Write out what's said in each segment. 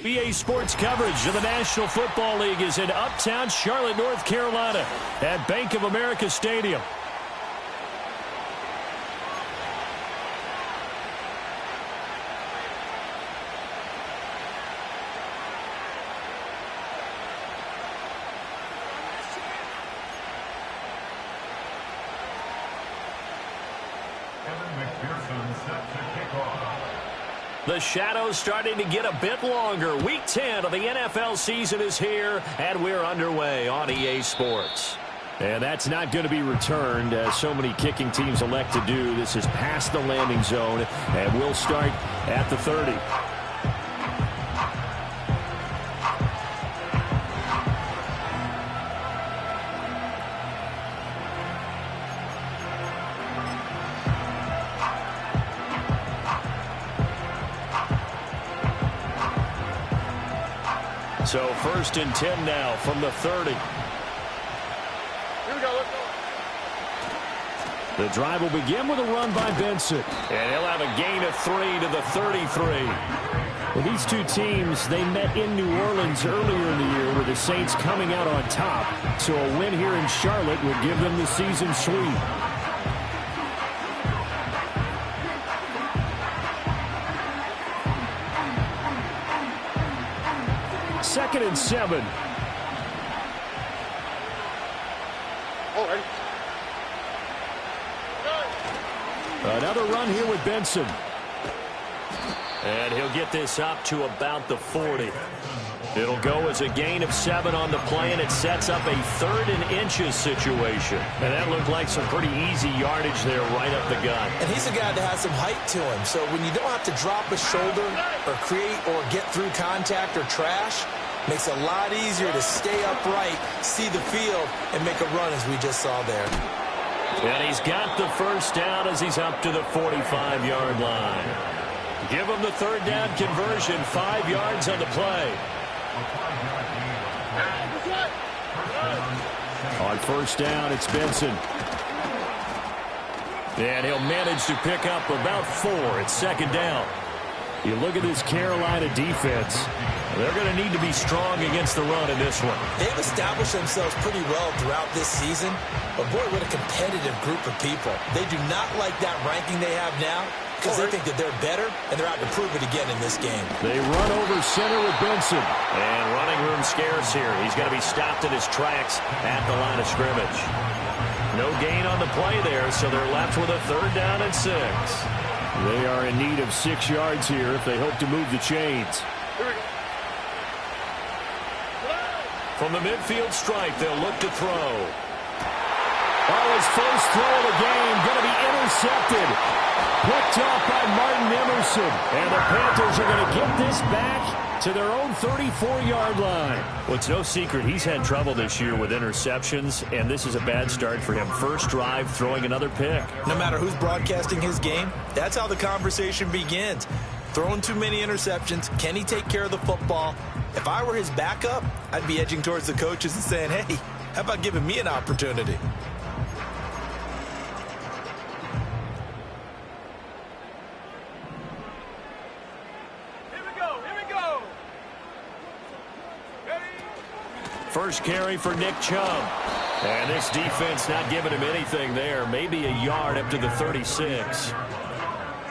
EA Sports coverage of the National Football League is in uptown Charlotte, North Carolina at Bank of America Stadium. The shadow's starting to get a bit longer. Week 10 of the NFL season is here, and we're underway on EA Sports. And that's not going to be returned, as so many kicking teams elect to do. This is past the landing zone, and we'll start at the 30. So 1st and 10 now from the 30. Here we go, let's go. The drive will begin with a run by Benson. And he'll have a gain of 3 to the 33. Well, these two teams, they met in New Orleans earlier in the year with the Saints coming out on top. So a win here in Charlotte would give them the season sweep. Second and 7. Another run here with Benson. And he'll get this up to about the 40. It'll go as a gain of 7 on the play, and it sets up a 3rd and inches situation. And that looked like some pretty easy yardage there right up the gut. And he's a guy that has some height to him, so when you don't have to drop a shoulder or create or get through contact or trash, makes it a lot easier to stay upright, see the field, and make a run as we just saw there. And he's got the first down as he's up to the 45-yard line. Give him the 3rd down conversion, 5 yards on the play. On 1st down, it's Benson. And he'll manage to pick up about 4 at 2nd down. You look at this Carolina defense. They're going to need to be strong against the run in this one. They've established themselves pretty well throughout this season. But, boy, what a competitive group of people. They do not like that ranking they have now because they think that they're better, and they're out to prove it again in this game. They run over center with Benson. And running room scarce here. He's going to be stopped in his tracks at the line of scrimmage. No gain on the play there, so they're left with a 3rd down and 6. They are in need of 6 yards here if they hope to move the chains. Here we go. From the midfield stripe, they'll look to throw. Oh, his first throw of the game going to be intercepted. Picked off by Martin Emerson. And the Panthers are going to get this back to their own 34-yard line. Well, it's no secret he's had trouble this year with interceptions, and this is a bad start for him. First drive, throwing another pick. No matter who's broadcasting his game, that's how the conversation begins. Throwing too many interceptions. Can he take care of the football? If I were his backup, I'd be edging towards the coaches and saying, hey, how about giving me an opportunity? First carry for Nick Chubb. And this defense not giving him anything there. Maybe a yard up to the 36.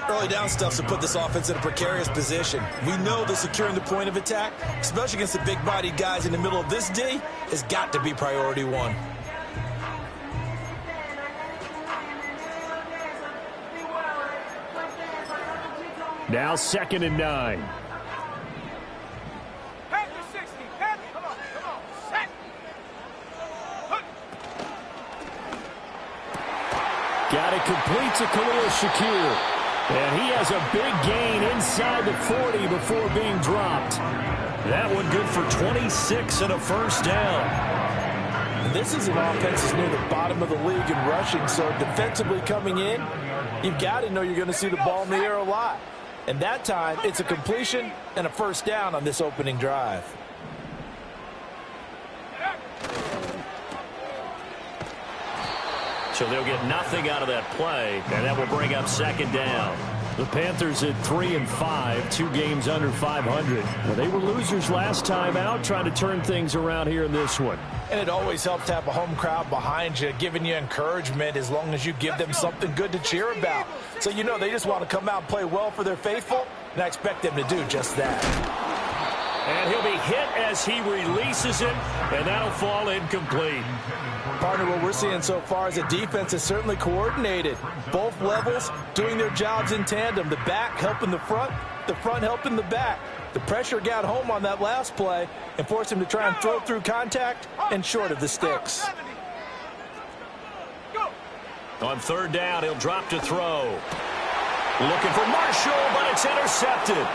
Early down stuff to put this offense in a precarious position. We know that securing the point of attack, especially against the big-bodied guys in the middle of this D, has got to be priority 1. Now 2nd and 9. Got it complete to Khalil Shakir. And he has a big gain inside the 40 before being dropped. That one good for 26 and a first down. And this is an offense that's near the bottom of the league in rushing, so defensively coming in, you've got to know you're going to see the ball in the air a lot. And that time, it's a completion and a first down on this opening drive. So they'll get nothing out of that play, and that will bring up 2nd down. The Panthers at 3-5, 2 games under 500. Well, they were losers last time out, trying to turn things around here in this one. And it always helps to have a home crowd behind you, giving you encouragement as long as you give them something good to cheer about. So you know they just want to come out and play well for their faithful, and I expect them to do just that. And he'll be hit as he releases it, and that'll fall incomplete. Partner, what we're seeing so far is a defense is certainly coordinated. Both levels doing their jobs in tandem. The back helping the front helping the back. The pressure got home on that last play and forced him to try and throw through contact and short of the sticks. On third down, he'll drop to throw. Looking for Marshall, but it's intercepted.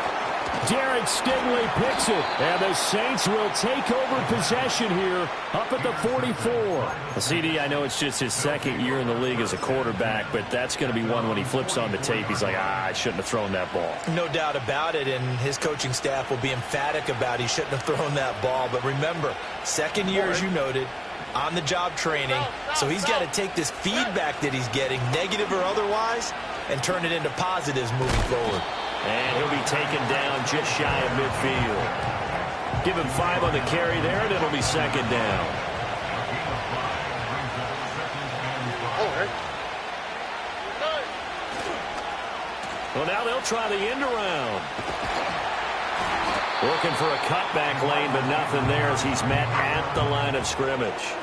Derek Stingley picks it, and the Saints will take over possession here up at the 44. CD, I know it's just his second year in the league as a quarterback, but that's going to be one when he flips on the tape. He's like, I shouldn't have thrown that ball. No doubt about it, and his coaching staff will be emphatic about he shouldn't have thrown that ball. But remember, second year, as you noted, on-the-job training, so he's got to take this feedback that he's getting, negative or otherwise, and turn it into positives moving forward. And he'll be taken down just shy of midfield. Give him 5 on the carry there, and it'll be second down. Well, now they'll try the end around. Looking for a cutback lane, but nothing there as he's met at the line of scrimmage.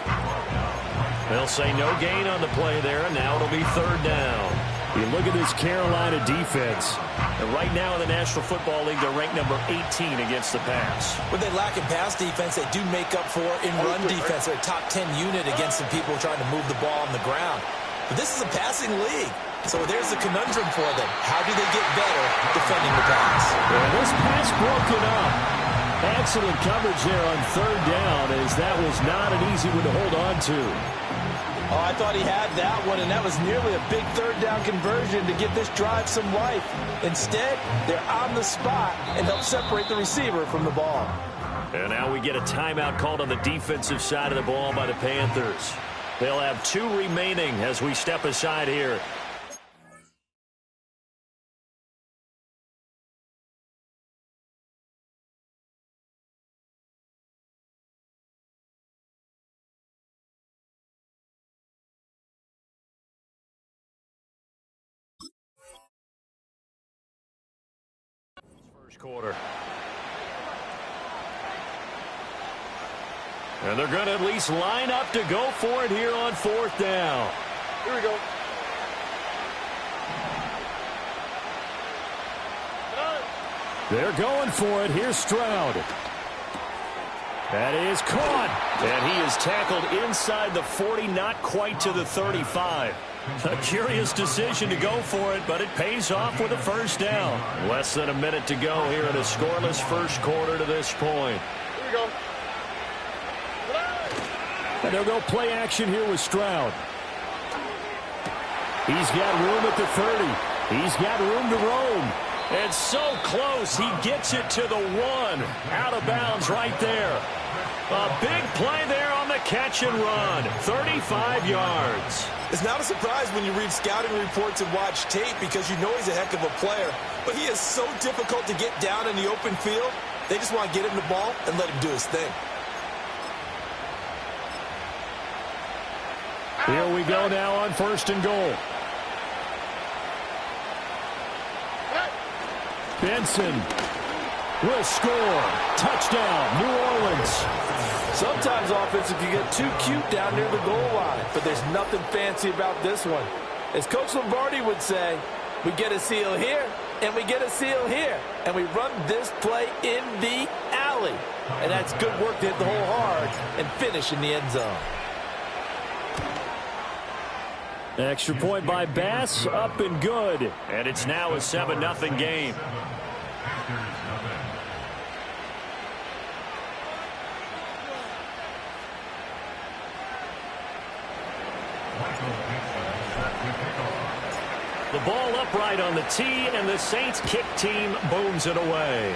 They'll say no gain on the play there, and now it'll be third down. You look at this Carolina defense. And right now in the National Football League, they're ranked number 18 against the pass. When they lack in pass defense, they do make up for in run defense. They're a top 10 unit against the people trying to move the ball on the ground. But this is a passing league. So there's a conundrum for them. How do they get better defending the pass? And this pass broken up. Excellent coverage there on third down, as that was not an easy one to hold on to. Oh, I thought he had that one, and that was nearly a big third down conversion to give this drive some life. Instead, they're on the spot and help separate the receiver from the ball. And now we get a timeout called on the defensive side of the ball by the Panthers. They'll have 2 remaining as we step aside here. Quarter. And they're going to at least line up to go for it here on fourth down. Here we go. They're going for it. Here's Stroud. That is caught. And he is tackled inside the 40, not quite to the 35. A curious decision to go for it, but it pays off with a first down. Less than a minute to go here in a scoreless first quarter to this point. Here we go. And they'll go play action here with Stroud. He's got room at the 30. He's got room to roam. And so close, he gets it to the 1. Out of bounds right there. A big play there on the catch and run. 35 yards. It's not a surprise when you read scouting reports and watch tape because you know he's a heck of a player. But he is so difficult to get down in the open field. They just want to get him the ball and let him do his thing. Here we go now on first and goal. Benson will score. Touchdown, New Orleans. Sometimes offensive can get too cute down near the goal line, but there's nothing fancy about this one. As Coach Lombardi would say, we get a seal here, and we get a seal here, and we run this play in the alley. And that's good work to hit the hole hard and finish in the end zone. Extra point by Bass, up and good. And it's now a 7-0 game. The ball upright on the tee, and the Saints kick team booms it away.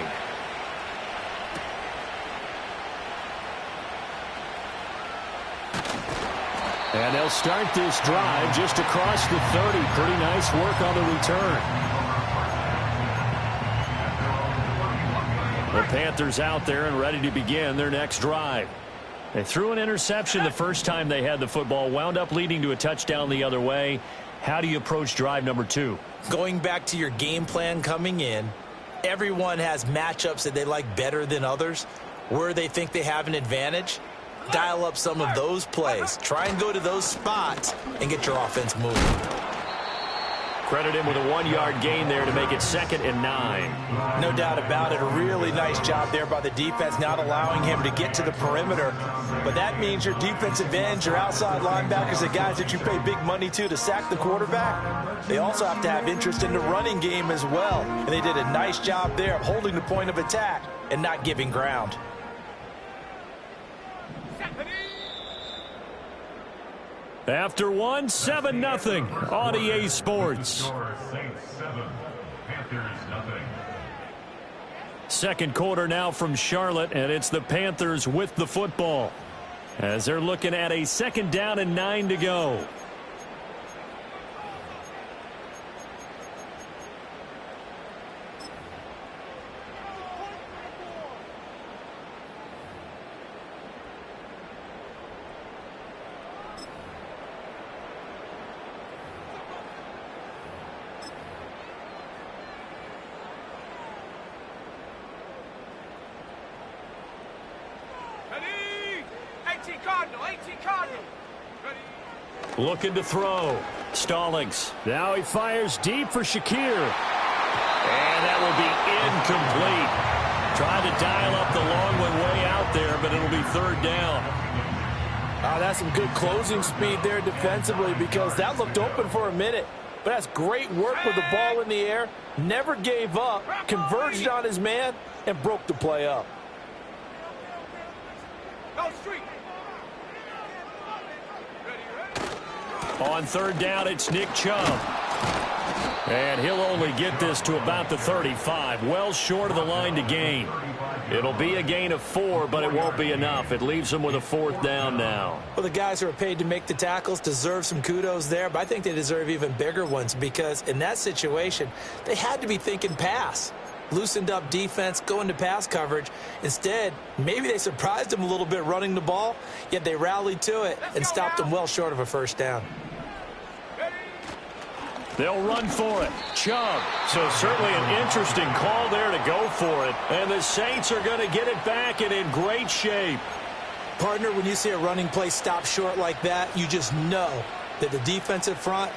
And they'll start this drive just across the 30. Pretty nice work on the return. Panthers out there and ready to begin their next drive. They threw an interception the first time they had the football, wound up leading to a touchdown the other way. How do you approach drive number 2? Going back to your game plan coming in, everyone has matchups that they like better than others. Where they think they have an advantage, dial up some of those plays. Try and go to those spots and get your offense moving. Credit him with a 1-yard gain there to make it 2nd and 9. No doubt about it. A really nice job there by the defense, not allowing him to get to the perimeter. But that means your defensive ends, your outside linebackers, the guys that you pay big money to sack the quarterback, they also have to have interest in the running game as well. And they did a nice job there of holding the point of attack and not giving ground. After 1, 7-0 on EA Sports. Second quarter now from Charlotte, and it's the Panthers with the football as they're looking at a 2nd down and 9 to go. Looking to throw. Stallings. Now he fires deep for Shakir. And that will be incomplete. Trying to dial up the long one way out there, but it'll be 3rd down. That's some good closing speed there defensively, because that looked open for a minute. But that's great work with the ball in the air. Never gave up, converged on his man, and broke the play up. On 3rd down, it's Nick Chubb. And he'll only get this to about the 35, well short of the line to gain. It'll be a gain of 4, but it won't be enough. It leaves them with a 4th down now. Well, the guys who are paid to make the tackles deserve some kudos there, but I think they deserve even bigger ones, because in that situation, they had to be thinking pass. Loosened up defense, going to pass coverage. Instead, maybe they surprised them a little bit running the ball, yet they rallied to it and stopped them well short of a 1st down. They'll run for it. Chubb. So certainly an interesting call there to go for it. And the Saints are going to get it back and in great shape. Partner, when you see a running play stop short like that, you just know that the defensive front,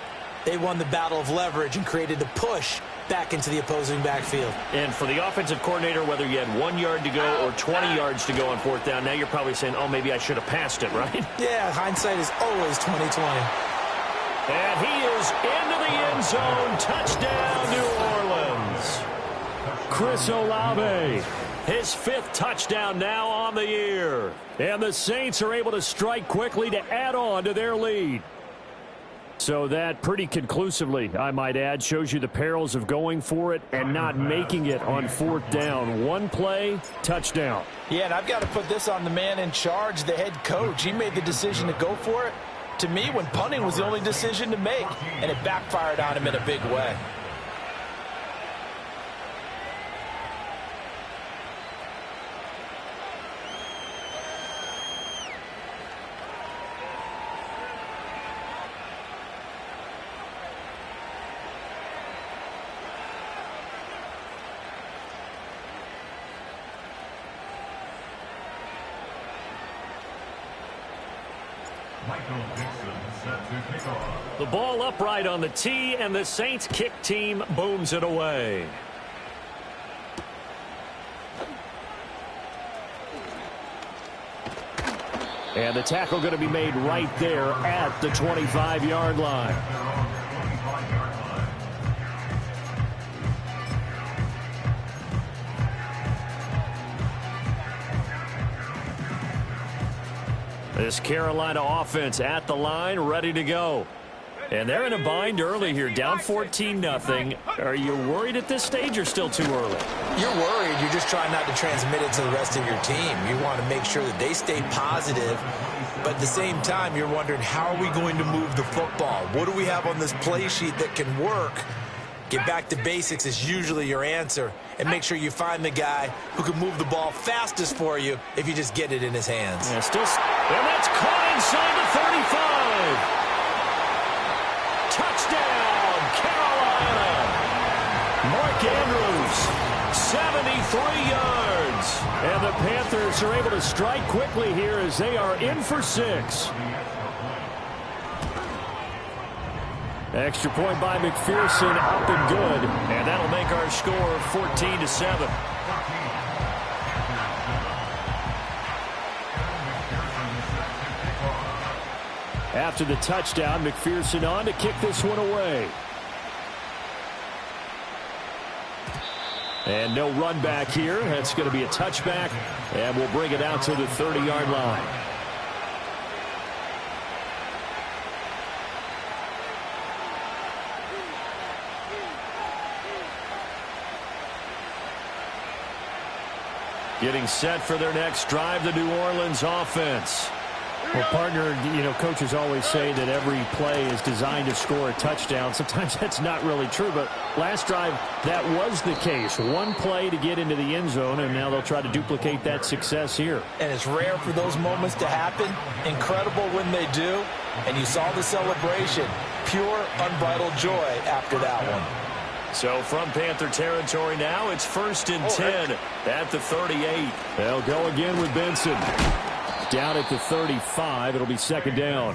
they won the battle of leverage and created the push back into the opposing backfield. And for the offensive coordinator, whether you had 1 yard to go or 20 yards to go on 4th down, now you're probably saying, oh, maybe I should have passed it, right? Yeah, hindsight is always 20/20. And he is into the end zone. Touchdown, New Orleans. Chris Olave, his 5th touchdown now on the year. And the Saints are able to strike quickly to add on to their lead. So that pretty conclusively, I might add, shows you the perils of going for it and not making it on 4th down. One play, touchdown. Yeah, and I've got to put this on the man in charge, the head coach. He made the decision to go for it. To me, when punting was the only decision to make, and it backfired on him in a big way. The ball upright on the tee, and the Saints kick team booms it away. And the tackle going to be made right there at the 25-yard line. This Carolina offense at the line, ready to go. And they're in a bind early here, down 14-0. Are you worried at this stage or still too early? You're worried. You're just trying not to transmit it to the rest of your team. You want to make sure that they stay positive. But at the same time, you're wondering, how are we going to move the football? What do we have on this play sheet that can work? Get back to basics is usually your answer, and make sure you find the guy who can move the ball fastest for you if you just get it in his hands. Yeah, and that's caught inside the 35. Touchdown, Carolina. Mark Andrews, 73 yards. And the Panthers are able to strike quickly here as they are in for 6. Extra point by McPherson, up and good. And that'll make our score 14-7. After the touchdown, McPherson on to kick this one away. And no run back here. That's going to be a touchback, and we'll bring it out to the 30-yard line. Getting set for their next drive, the New Orleans offense. Well, partner, you know, coaches always say that every play is designed to score a touchdown. Sometimes that's not really true, but last drive, that was the case. One play to get into the end zone, and now they'll try to duplicate that success here. And it's rare for those moments to happen. Incredible when they do. And you saw the celebration. Pure, unbridled joy after that one. So from Panther territory now, it's 1st and 10 at the 38. They'll go again with Benson. Down at the 35, it'll be 2nd down.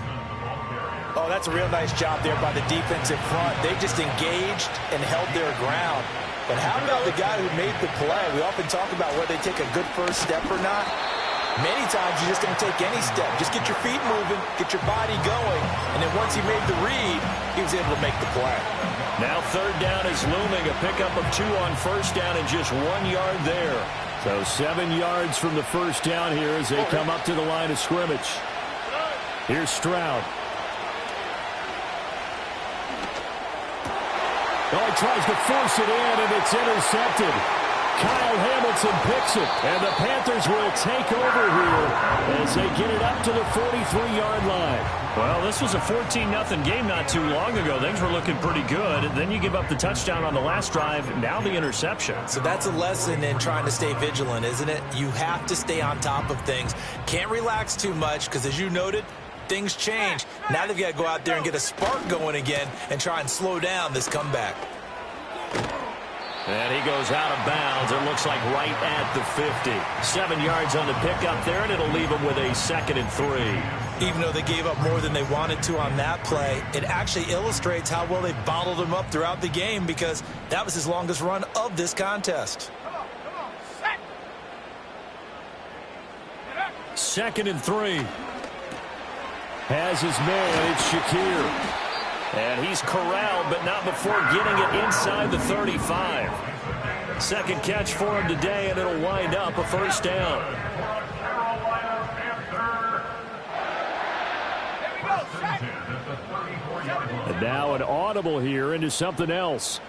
Oh, that's a real nice job there by the defensive front. They just engaged and held their ground. But how about the guy who made the play? We often talk about whether they take a good first step or not. Many times you just don't take any step. Just get your feet moving, get your body going, and then once he made the read, he was able to make the play. Now 3rd down is looming. A pickup of 2 on 1st down and just 1 yard there. So 7 yards from the 1st down here as they come up to the line of scrimmage. Here's Stroud. Oh, he tries to force it in, and it's intercepted. Kyle Hamilton picks it, and the Panthers will take over here as they get it up to the 43-yard line. Well, this was a 14-0 game not too long ago. Things were looking pretty good. Then you give up the touchdown on the last drive, now the interception. So that's a lesson in trying to stay vigilant, isn't it? You have to stay on top of things. Can't relax too much because, as you noted, things change. Now they've got to go out there and get a spark going again and try and slow down this comeback. And he goes out of bounds. It looks like right at the 50. 7 yards on the pickup there, and it'll leave him with a 2nd and 3. Even though they gave up more than they wanted to on that play, it actually illustrates how well they bottled him up throughout the game because that was his longest run of this contest. 2nd and 3. Has his man. It's Shakir. And he's corralled, but not before getting it inside the 35. 2nd catch for him today, and it'll wind up a 1st down. And now an audible here into something else.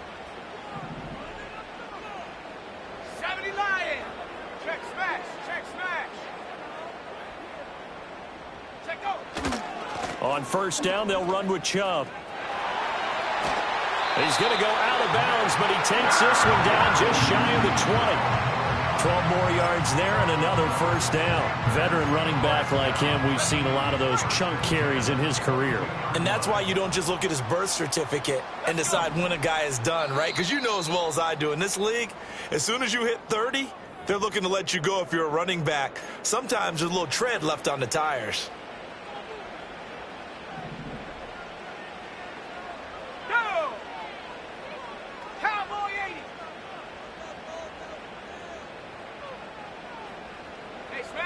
70 Lion. Check smash. Check smash. Check go. On 1st down, they'll run with Chubb. He's going to go out of bounds, but he takes this one down just shy of the 20. 12 more yards there and another 1st down. Veteran running back like him, we've seen a lot of those chunk carries in his career. And that's why you don't just look at his birth certificate and decide when a guy is done, right? Because you know as well as I do, in this league, as soon as you hit 30, they're looking to let you go if you're a running back. Sometimes there's a little tread left on the tires.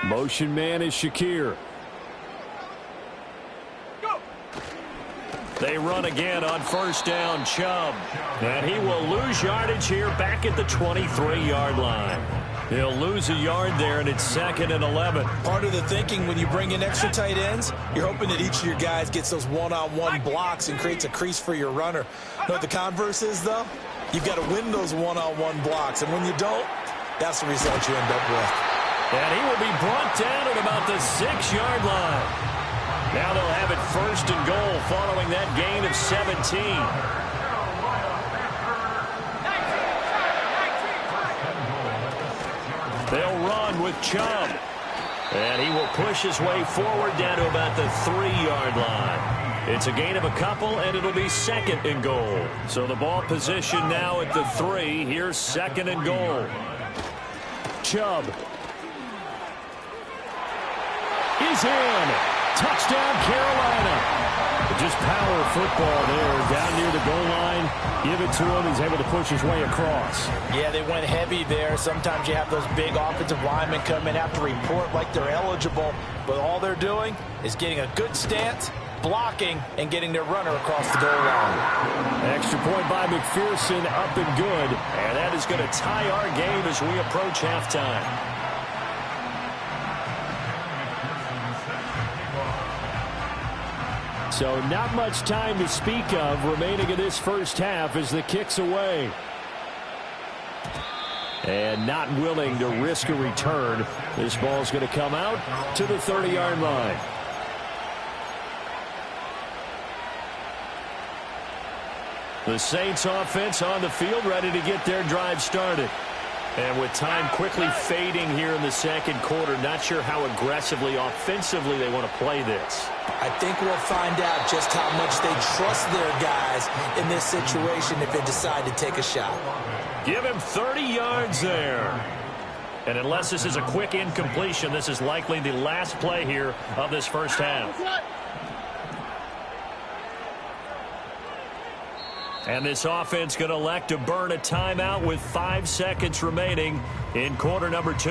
Motion man is Shakir. Go. They run again on 1st down, Chubb. And he will lose yardage here back at the 23-yard line. He'll lose a yard there, and it's 2nd and 11. Part of the thinking when you bring in extra tight ends, you're hoping that each of your guys gets those one-on-one blocks and creates a crease for your runner. You know what the converse is, though? You've got to win those one-on-one blocks, and when you don't, that's the result you end up with. And he will be brought down at about the 6-yard line. Now they'll have it 1st and goal following that gain of 17. They'll run with Chubb. And he will push his way forward down to about the 3-yard line. It's a gain of a couple, and it'll be 2nd and goal. So the ball position now at the 3. Here's 2nd and goal. Chubb is in. Touchdown, Carolina. Just power football there down near the goal line. Give it to him. He's able to push his way across. Yeah, they went heavy there. Sometimes you have those big offensive linemen come in, have to report like they're eligible. But all they're doing is getting a good stance, blocking, and getting their runner across the goal line. Extra point by McPherson, up and good. And that is going to tie our game as we approach halftime. So not much time to speak of remaining in this first half as the kick's away. And not willing to risk a return. This ball's going to come out to the 30-yard line. The Saints offense on the field, ready to get their drive started. And with time quickly fading here in the second quarter, not sure how aggressively, offensively they want to play this. I think we'll find out just how much they trust their guys in this situation if they decide to take a shot. Give him 30 yards there. And unless this is a quick incompletion, this is likely the last play here of this first half. And this offense going to elect to burn a timeout with 5 seconds remaining in quarter number 2.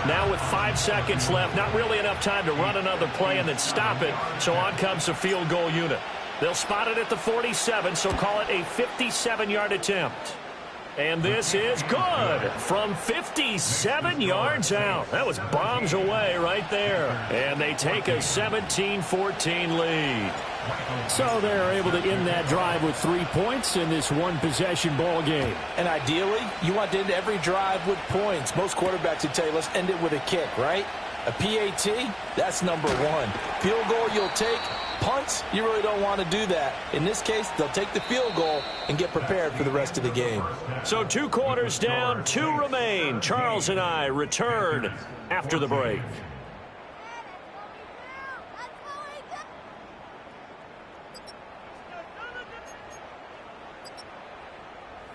Now with 5 seconds left, not really enough time to run another play and then stop it. So on comes the field goal unit. They'll spot it at the 47, so call it a 57-yard attempt. And this is good from 57 yards out. That was bombs away right there. And they take a 17-14 lead. So they're able to end that drive with 3 points in this one-possession ball game. And ideally, you want to end every drive with points. Most quarterbacks would tell you, let's end it with a kick, right? A PAT, that's number 1. Field goal you'll take. Punts, you really don't want to do that. In this case, they'll take the field goal and get prepared for the rest of the game. So 2 quarters down, 2 remain. Charles and I return after the break.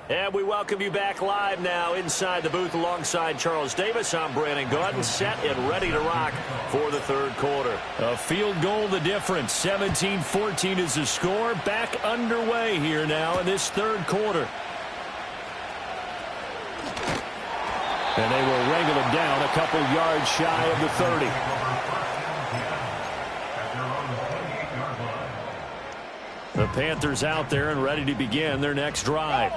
And we welcome you back live now inside the booth alongside Charles Davis. I'm Brandon Gaudin, set and ready to rock for the third quarter. A field goal the difference. 17-14 is the score. Back underway here now in this third quarter. And they will wrangle him down a couple yards shy of the 30. The Panthers out there and ready to begin their next drive.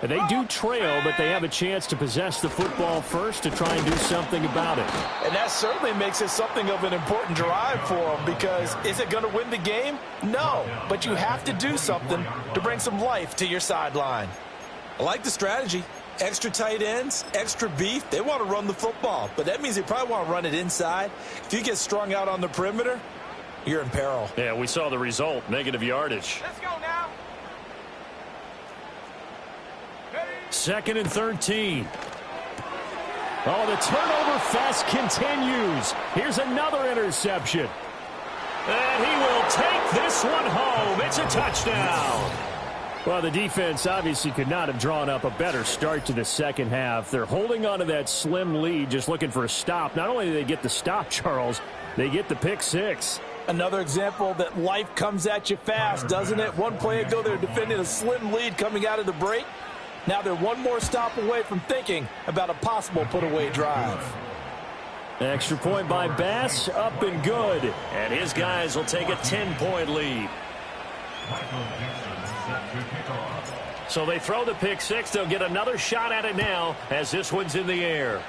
They do trail, but they have a chance to possess the football first to try and do something about it. And that certainly makes it something of an important drive for them, because is it going to win the game? No, but you have to do something to bring some life to your sideline. I like the strategy. Extra tight ends, extra beef. They want to run the football, but that means they probably want to run it inside. If you get strung out on the perimeter, you're in peril. Yeah, we saw the result, negative yardage. Let's go now. 2nd and 13. Oh, the turnover fest continues. Here's another interception. And he will take this one home. It's a touchdown. Well, the defense obviously could not have drawn up a better start to the second half. They're holding on to that slim lead, just looking for a stop. Not only do they get the stop, Charles, they get the pick 6. Another example that life comes at you fast, doesn't it? One play ago, they were defending a slim lead coming out of the break. Now they're one more stop away from thinking about a possible put-away drive. Extra point by Bass, up and good. And his guys will take a 10-point lead. So they throw the pick 6. They'll get another shot at it now as this one's in the air.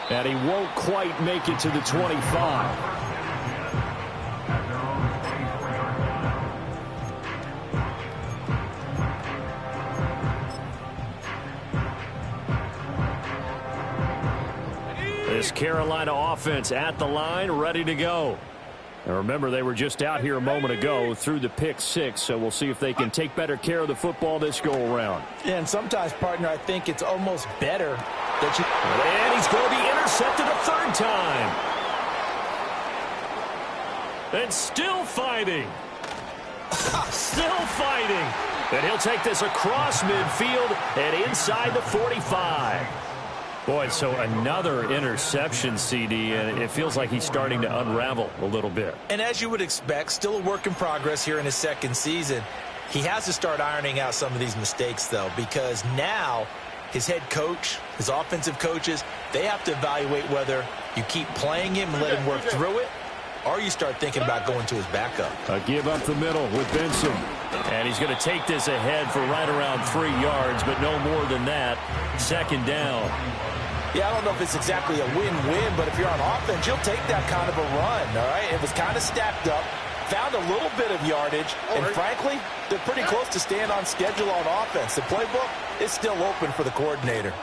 And he won't quite make it to the 25. This Carolina offense at the line, ready to go. And remember, they were just out here a moment ago through the pick six, so we'll see if they can take better care of the football this go-around. Yeah, and sometimes, partner, I think it's almost better that you... And he's going to be intercepted a third time. And still fighting. Still fighting. And he'll take this across midfield and inside the 45. Boy, so another interception, CD, and it feels like he's starting to unravel a little bit. And as you would expect, still a work in progress here in his second season. He has to start ironing out some of these mistakes, though, because now his head coach, his offensive coaches, they have to evaluate whether you keep playing him and let him work through it, or you start thinking about going to his backup. A give up the middle with Benson. And he's going to take this ahead for right around 3 yards, but no more than that. Second down. Yeah, I don't know if it's exactly a win-win, but if you're on offense, you'll take that kind of a run, all right? It was kind of stacked up, found a little bit of yardage, and frankly, they're pretty close to staying on schedule on offense. The playbook is still open for the coordinator.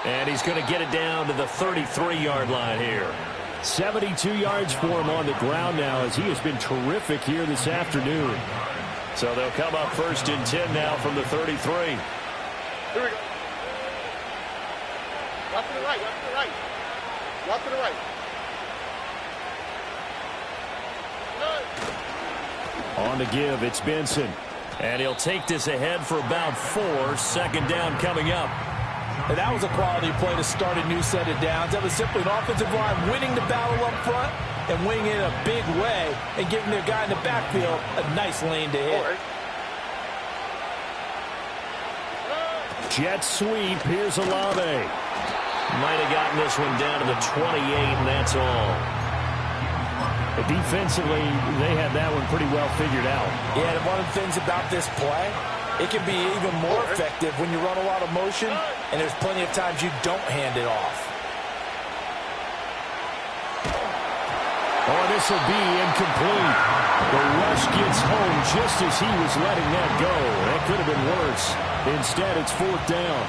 And he's going to get it down to the 33-yard line here. 72 yards for him on the ground now as he has been terrific here this afternoon. So they'll come up first and 10 now from the 33. Here we go. Walk to the right, walk to the right. Walk to the right. Good. On the give, it's Benson. And he'll take this ahead for about 4. Second down coming up. And that was a quality play to start a new set of downs. That was simply an offensive line winning the battle up front and winning it in a big way and giving their guy in the backfield a nice lane to hit. Jet sweep. Here's Olave. Might have gotten this one down to the 28, and that's all. But defensively, they had that one pretty well figured out. Yeah, and one of the things about this play, it can be even more effective when you run a lot of motion, and there's plenty of times you don't hand it off. Oh, this will be incomplete. The rush gets home just as he was letting that go. That could have been worse. Instead, it's fourth down.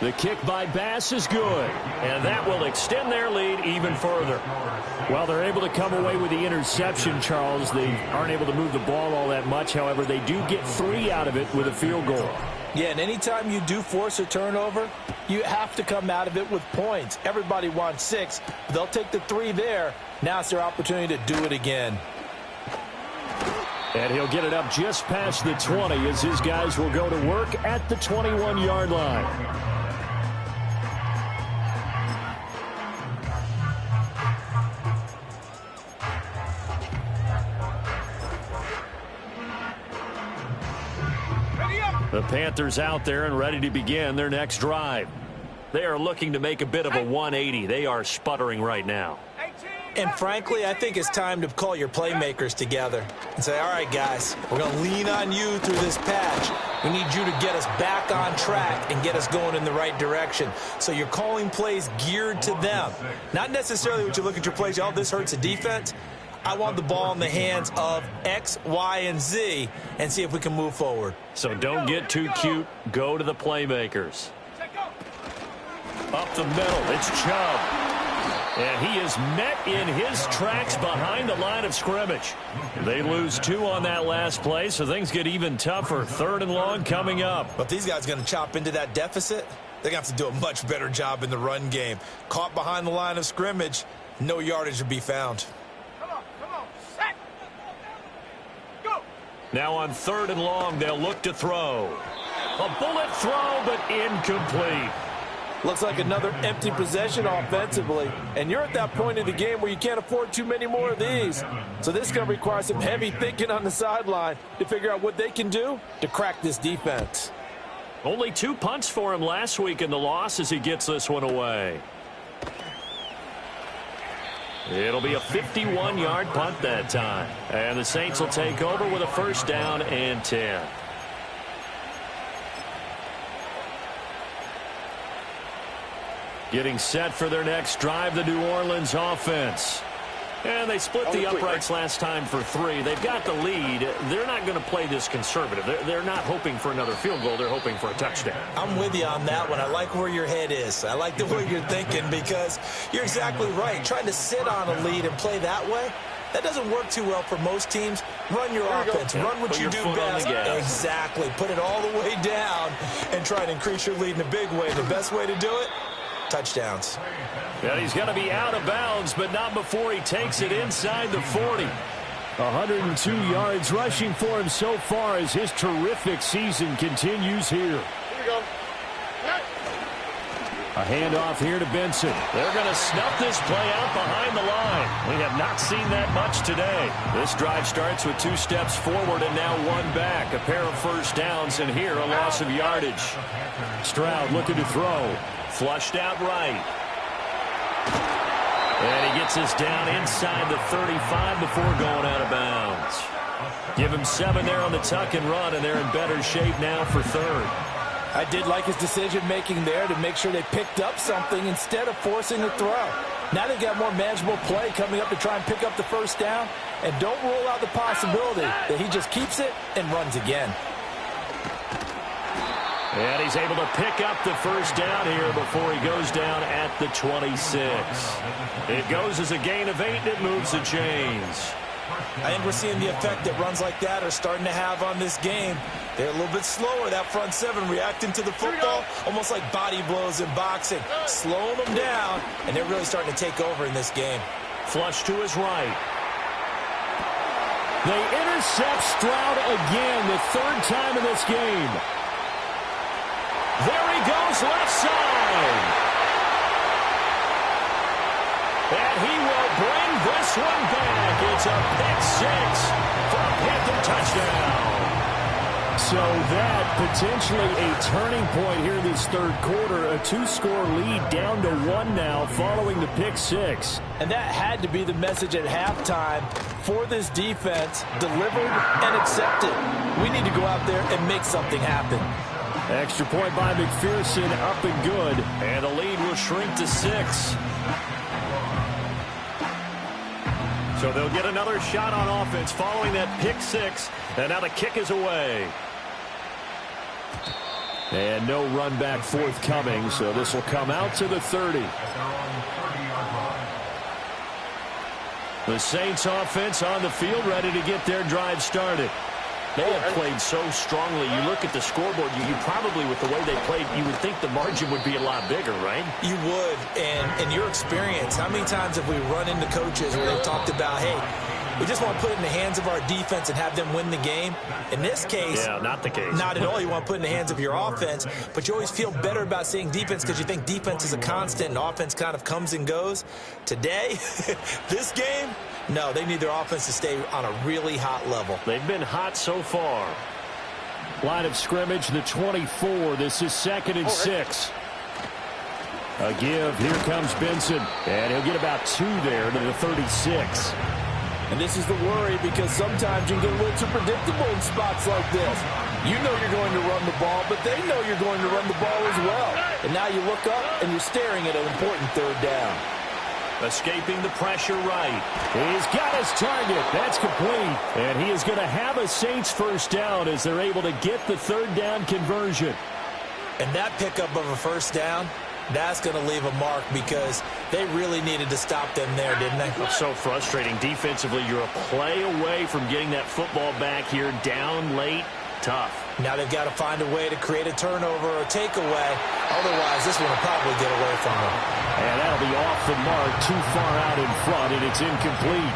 The kick by Bass is good, and that will extend their lead even further. Well, they're able to come away with the interception, Charles. They aren't able to move the ball all that much. However, they do get 3 out of it with a field goal. Yeah, and anytime you do force a turnover, you have to come out of it with points. Everybody wants 6. They'll take the 3 there. Now it's their opportunity to do it again. And he'll get it up just past the 20 as his guys will go to work at the 21-yard line. The Panthers out there and ready to begin their next drive. They are looking to make a bit of a 180. They are sputtering right now. And frankly, I think it's time to call your playmakers together and say, all right, guys, we're going to lean on you through this patch. We need you to get us back on track and get us going in the right direction. So you're calling plays geared to them. Not necessarily what you look at your plays, oh, this hurts the defense. I want the ball in the hands of X, Y, and Z and see if we can move forward. So don't get too cute. Go to the playmakers. Up the middle, it's Chubb. And he is met in his tracks behind the line of scrimmage. They lose 2 on that last play, so things get even tougher. Third and long coming up. But these guys are going to chop into that deficit. They're going to have to do a much better job in the run game. Caught behind the line of scrimmage, no yardage to be found. Now on third and long, they'll look to throw. A bullet throw, but incomplete. Looks like another empty possession offensively. And you're at that point in the game where you can't afford too many more of these. So this is going to require some heavy thinking on the sideline to figure out what they can do to crack this defense. Only 2 punts for him last week in the loss as he gets this one away. It'll be a 51-yard punt that time. And the Saints will take over with a first down and 10. Getting set for their next drive, the New Orleans offense. And they split the uprights last time for 3. They've got the lead. They're not going to play this conservative. They're not hoping for another field goal. They're hoping for a touchdown. I'm with you on that one. I like where your head is. I like the way you're thinking because you're exactly right. Trying to sit on a lead and play that way, that doesn't work too well for most teams. Run your offense. Run what you do best. Exactly. Put it all the way down and try to increase your lead in a big way. The best way to do it, touchdowns. Yeah, he's going to be out of bounds, but not before he takes it inside the 40. 102 yards rushing for him so far as his terrific season continues here. Here we go. A handoff here to Benson. They're going to snuff this play out behind the line. We have not seen that much today. This drive starts with 2 steps forward and now 1 back. A pair of first downs, and here a loss of yardage. Stroud looking to throw. Flushed out right. And he gets this down inside the 35 before going out of bounds. Give him 7 there on the tuck and run, and they're in better shape now for 3rd. I did like his decision-making there to make sure they picked up something instead of forcing a throw. Now they've got more manageable play coming up to try and pick up the first down, and don't rule out the possibility that he just keeps it and runs again. And he's able to pick up the first down here before he goes down at the 26. It goes as a gain of 8, and it moves the chains. I think we're seeing the effect that runs like that are starting to have on this game. They're a little bit slower, that front 7, reacting to the football, almost like body blows in boxing, slowing them down, and they're really starting to take over in this game. Flush to his right. They intercept Stroud again, the 3rd time in this game. There he goes, left side. And he will bring this one back. It's a pick 6 for a Panther touchdown. So that potentially a turning point here in this 3rd quarter. A 2-score lead down to 1 now following the pick 6. And that had to be the message at halftime for this defense. Delivered and accepted. We need to go out there and make something happen. Extra point by McPherson, up and good. And the lead will shrink to 6. So they'll get another shot on offense following that pick 6. And now the kick is away. And no run back forthcoming, so this will come out to the 30. The Saints offense on the field, ready to get their drive started. They have played so strongly. You look at the scoreboard, you probably, with the way they played, you would think the margin would be a lot bigger, right? You would. And in your experience, how many times have we run into coaches where they've talked about, hey, we just want to put it in the hands of our defense and have them win the game? In this case, yeah, not the case. Not at all. You want to put it in the hands of your offense, but you always feel better about seeing defense because you think defense is a constant and offense kind of comes and goes. Today, this game, no, they need their offense to stay on a really hot level. They've been hot so far. Line of scrimmage, the 24. This is 2nd and 6. A give. Here comes Benson. And he'll get about 2 there to the 36. And this is the worry because sometimes you can get a little too predictable in spots like this. You know you're going to run the ball, but they know you're going to run the ball as well. And now you look up and you're staring at an important 3rd down. Escaping the pressure right. He's got his target. That's complete. And he is going to have a Saints first down as they're able to get the 3rd down conversion. And that pickup of a first down, that's going to leave a mark because they really needed to stop them there, didn't they? It's so frustrating. Defensively, you're a play away from getting that football back here down late. Tough. Now they've got to find a way to create a turnover or takeaway. Otherwise, this one will probably get away from them. And that'll be off the mark, too far out in front, and it's incomplete.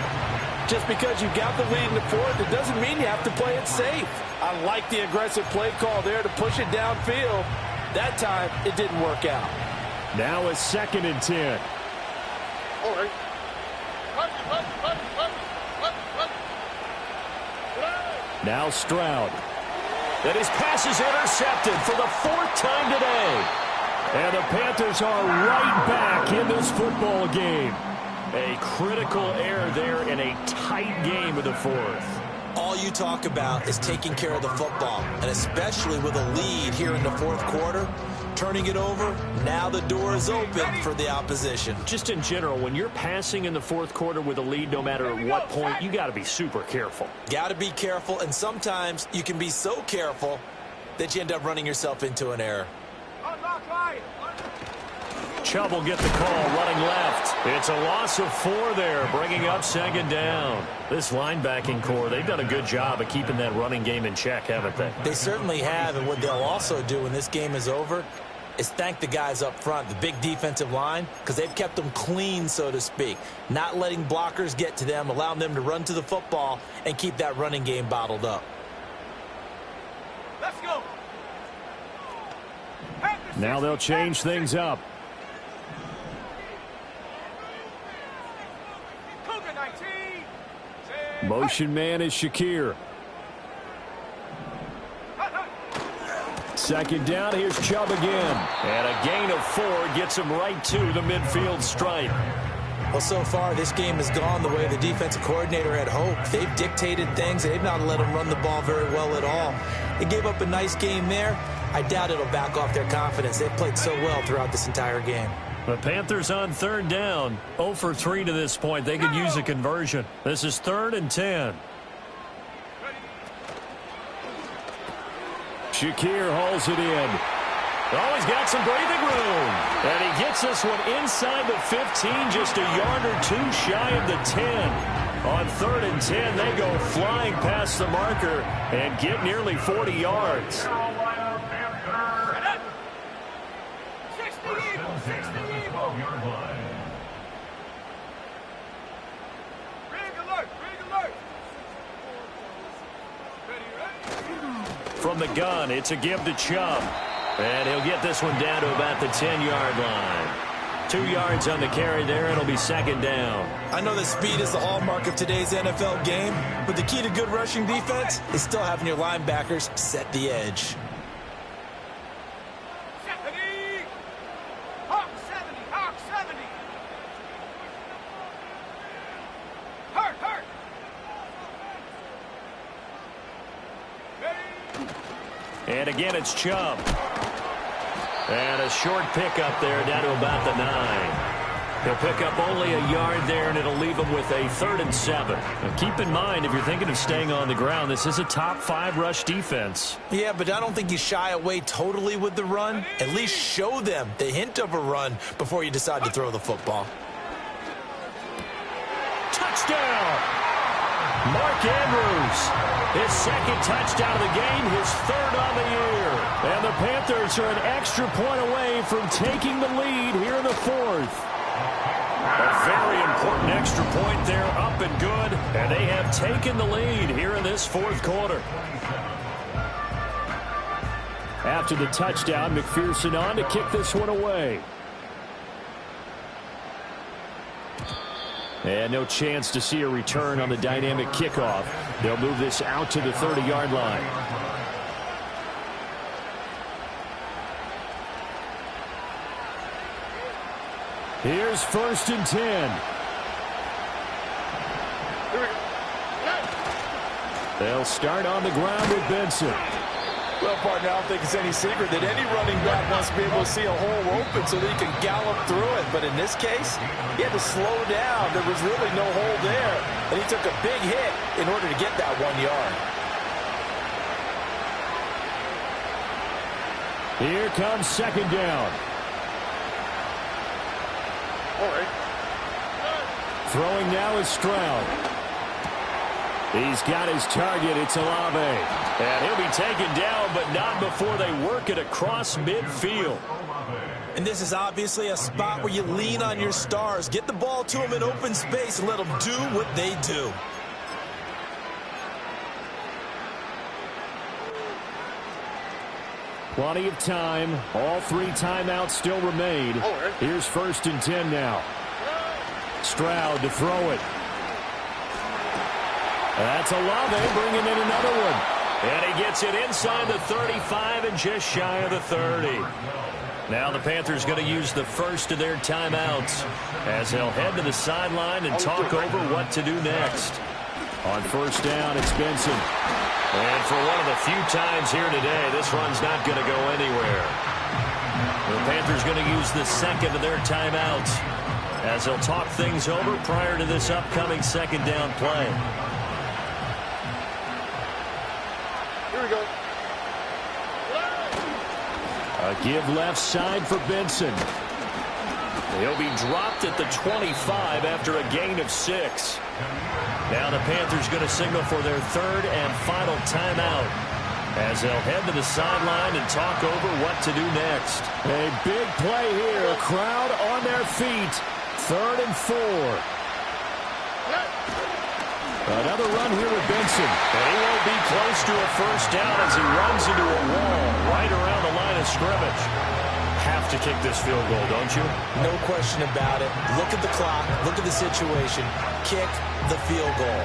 Just because you've got the lead in the 4th, it doesn't mean you have to play it safe. I like the aggressive play call there to push it downfield. That time, it didn't work out. Now a 2nd and 10. All right. Now Stroud. And his pass is intercepted for the 4th time today. And the Panthers are right back in this football game. A critical error there in a tight game of the 4th. All you talk about is taking care of the football, and especially with a lead here in the 4th quarter, turning it over, now the door is open for the opposition. Just in general, when you're passing in the fourth quarter with a lead, no matter at what point, you got to be super careful. Got to be careful, and sometimes you can be so careful that you end up running yourself into an error. Chubb will get the call running left. It's a loss of 4 there, bringing up second down. This linebacking core, they've done a good job of keeping that running game in check, haven't they? They certainly have, and what they'll also do when this game is over is thank the guys up front, the big defensive line, because they've kept them clean, so to speak, not letting blockers get to them, allowing them to run to the football and keep that running game bottled up. Let's go. Now they'll change things up. Motion man is Shakir. Second down, here's Chubb again. And a gain of 4 gets him right to the midfield stripe. Well, so far, this game has gone the way the defensive coordinator had hoped. They've dictated things. They've not let them run the ball very well at all. They gave up a nice game there. I doubt it'll back off their confidence. They've played so well throughout this entire game. The Panthers on third down. 0 for 3 to this point. They could use a conversion. This is 3rd and 10. Shakir hauls it in. Oh, he's got some breathing room. And he gets this one inside the 15, just a yard or 2 shy of the 10. On 3rd and 10, they go flying past the marker and get nearly 40 yards. From the gun, it's a give to Chubb. And he'll get this one down to about the 10-yard line. 2 yards on the carry there. It'll be second down. I know that speed is the hallmark of today's NFL game, but the key to good rushing defense is still having your linebackers set the edge. And again, it's Chubb. And a short pickup there down to about the 9. He'll pick up only a yard there, and it'll leave him with a 3rd and 7. Now, keep in mind, if you're thinking of staying on the ground, this is a top 5 rush defense. Yeah, but I don't think you shy away totally with the run. At least show them the hint of a run before you decide to throw the football. Touchdown! Mark Andrews. His 2nd touchdown of the game, his 3rd on the year. And the Panthers are an extra point away from taking the lead here in the 4th. A very important extra point there, up and good. And they have taken the lead here in this 4th quarter. After the touchdown, McPherson on to kick this one away. And no chance to see a return on the dynamic kickoff. They'll move this out to the 30-yard line. Here's 1st and 10. They'll start on the ground with Benson. Well, partner, I don't think it's any secret that any running back wants to be able to see a hole open so that he can gallop through it. But in this case, he had to slow down. There was really no hole there. And he took a big hit in order to get that 1 yard. Here comes second down. All right. Throwing now is Stroud. He's got his target. It's Olave. And he'll be taken down, but not before they work it across midfield. And this is obviously a spot where you lean on your stars. Get the ball to them in open space and let them do what they do. Plenty of time. All 3 timeouts still remain. Here's 1st and 10 now. Stroud to throw it. That's Olave bringing in another one. And he gets it inside the 35 and just shy of the 30. Now the Panthers going to use the first of their timeouts as they'll head to the sideline and talk over what to do next. On 1st down, it's Benson. And for one of the few times here today, this run's not going to go anywhere. The Panthers going to use the second of their timeouts as they'll talk things over prior to this upcoming second down play. Here we go. A give left side for Benson. He'll be dropped at the 25 after a gain of 6. Now the Panthers going to signal for their third and final timeout as they'll head to the sideline and talk over what to do next. A big play here. Crowd on their feet. 3rd and 4. Another run here with Benson. And he won't be close to a first down as he runs into a wall right around the line of scrimmage. Have to kick this field goal, don't you? No question about it. Look at the clock. Look at the situation. Kick the field goal.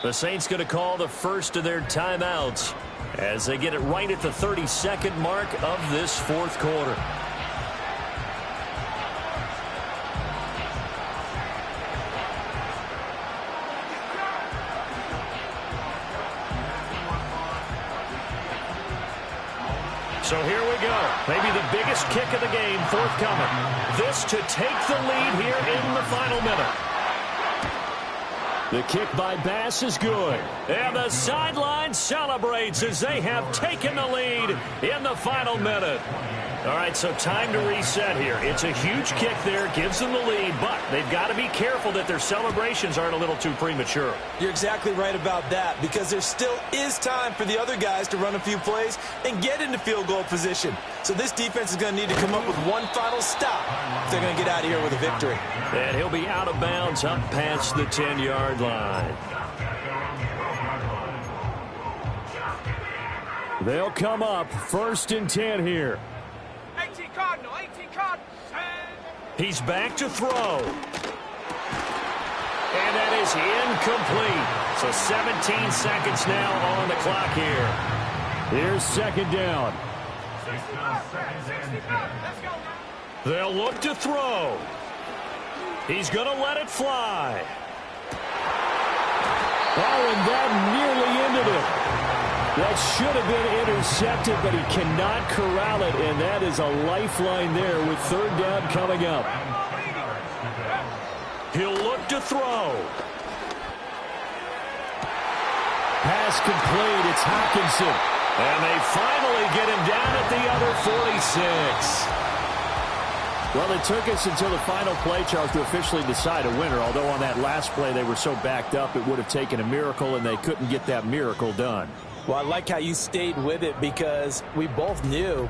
The Saints going to call the first of their timeouts as they get it right at the 32nd mark of this fourth quarter. So here we go. Maybe the biggest kick of the game forthcoming. This to take the lead here in the final minute. The kick by Bass is good. And the sideline celebrates as they have taken the lead in the final minute. All right, so time to reset here. It's a huge kick there, gives them the lead, but they've got to be careful that their celebrations aren't a little too premature. You're exactly right about that because there still is time for the other guys to run a few plays and get into field goal position. So this defense is going to need to come up with one final stop if they're going to get out of here with a victory. And he'll be out of bounds up past the 10-yard line. They'll come up 1st and 10 here. 18 Cardinal, 18 Cardinal. He's back to throw. And that is incomplete. So 17 seconds now on the clock here. Here's 2nd down. They'll look to throw. He's going to let it fly. Oh, and that nearly ended it. That should have been intercepted, but he cannot corral it, and that is a lifeline there with 3rd down coming up. He'll look to throw. Pass complete. It's Hockenson. And they finally get him down at the other 46. Well, it took us until the final play, Charles, to officially decide a winner, although on that last play they were so backed up it would have taken a miracle, and they couldn't get that miracle done. Well, I like how you stayed with it because we both knew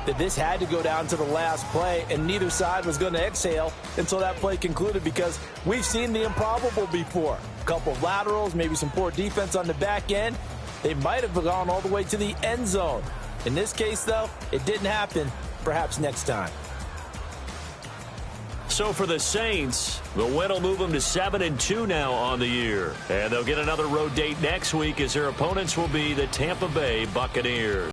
that this had to go down to the last play, and neither side was going to exhale until that play concluded because we've seen the improbable before. A couple of laterals, maybe some poor defense on the back end. They might have gone all the way to the end zone. In this case, though, it didn't happen. Perhaps next time. So for the Saints, the win will move them to 7-2 now on the year. And they'll get another road date next week as their opponents will be the Tampa Bay Buccaneers.